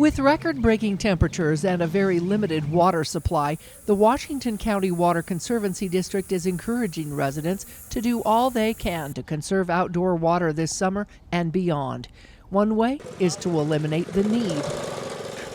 With record-breaking temperatures and a very limited water supply, the Washington County Water Conservancy District is encouraging residents to do all they can to conserve outdoor water this summer and beyond. One way is to eliminate the need.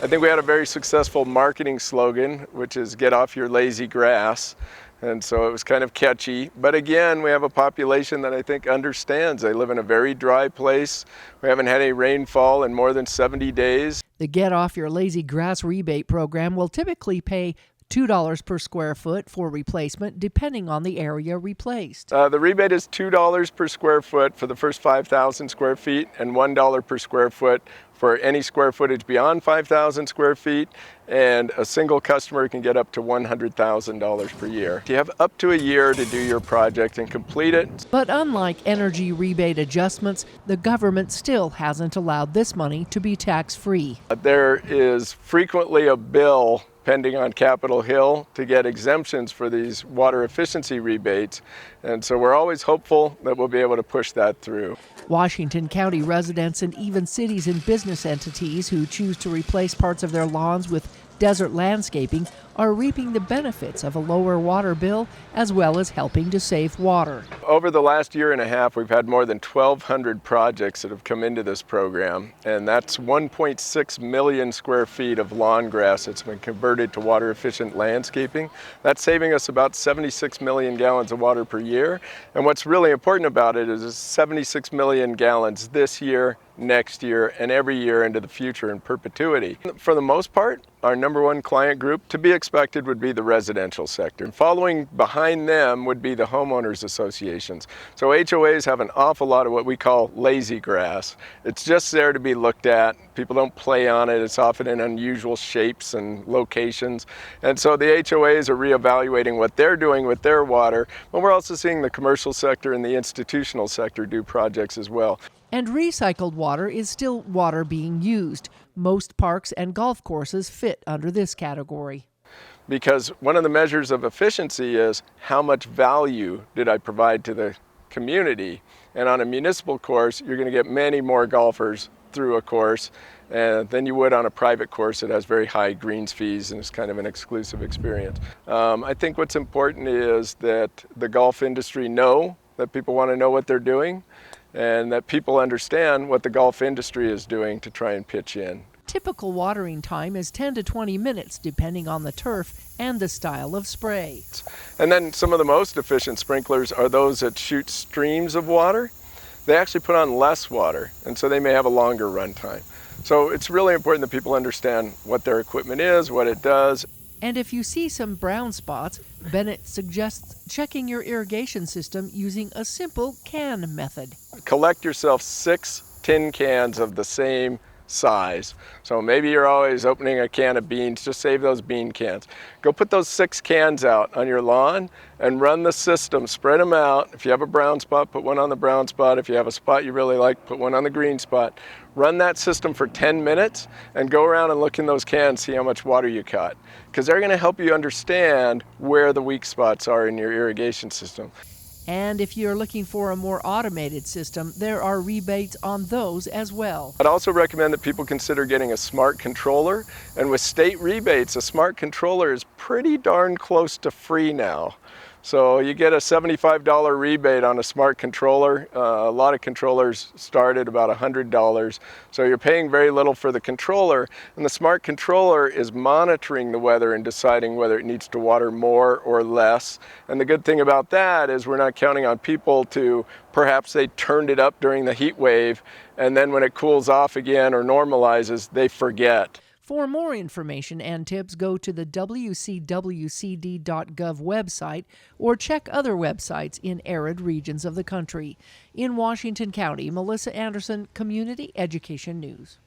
I think we had a very successful marketing slogan, which is "Get off your lazy grass." And so it was kind of catchy. But again, we have a population that I think understands. They live in a very dry place. We haven't had any rainfall in more than 70 days. The Get Off Your Lazy Grass rebate program will typically pay $2 per square foot for replacement, depending on the area replaced. The rebate is $2 per square foot for the first 5,000 square feet and $1 per square foot for any square footage beyond 5,000 square feet, and a single customer can get up to $100,000 per year. You have up to a year to do your project and complete it. But unlike energy rebate adjustments, the government still hasn't allowed this money to be tax-free. There is frequently a bill pending on Capitol Hill to get exemptions for these water efficiency rebates. And so we're always hopeful that we'll be able to push that through. Washington County residents and even cities and business entities who choose to replace parts of their lawns with desert landscaping are reaping the benefits of a lower water bill, as well as helping to save water. Over the last year and a half, we've had more than 1,200 projects that have come into this program, and that's 1.6 million square feet of lawn grass that's been converted to water efficient landscaping. That's saving us about 76 million gallons of water per year. And what's really important about it is it's 76 million gallons this year, next year, and every year into the future in perpetuity. For the most part, our number one client group to be expected would be the residential sector. And following behind them would be the homeowners associations. So HOAs have an awful lot of what we call lazy grass. It's just there to be looked at. People don't play on it. It's often in unusual shapes and locations. And so the HOAs are reevaluating what they're doing with their water, but we're also seeing the commercial sector and the institutional sector do projects as well. And recycled water is still water being used. Most parks and golf courses fit under this category. Because one of the measures of efficiency is how much value did I provide to the community. And on a municipal course, you're going to get many more golfers through a course than you would on a private course that has very high greens fees and is kind of an exclusive experience. I think what's important is that the golf industry know that people want to know what they're doing, and that people understand what the golf industry is doing to try and pitch in. Typical watering time is 10 to 20 minutes, depending on the turf and the style of spray. And then some of the most efficient sprinklers are those that shoot streams of water. They actually put on less water, and so they may have a longer run time. So it's really important that people understand what their equipment is, what it does. And if you see some brown spots, Bennett suggests checking your irrigation system using a simple can method. Collect yourself 6 tin cans of the same size. So maybe you're always opening a can of beans, just save those bean cans. Go put those 6 cans out on your lawn and run the system, spread them out. If you have a brown spot, put one on the brown spot. If you have a spot you really like, put one on the green spot. Run that system for 10 minutes and go around and look in those cans, see how much water you caught. Because they're going to help you understand where the weak spots are in your irrigation system. And if you're looking for a more automated system, there are rebates on those as well. I'd also recommend that people consider getting a smart controller. And with state rebates, a smart controller is pretty darn close to free now. So you get a $75 rebate on a smart controller. A lot of controllers start at about $100. So you're paying very little for the controller. And the smart controller is monitoring the weather and deciding whether it needs to water more or less. And the good thing about that is we're not counting on people to perhaps they turned it up during the heat wave, and then when it cools off again or normalizes, they forget. For more information and tips, go to the WCWCD.gov website or check other websites in arid regions of the country. In Washington County, Melissa Anderson, Community Education News.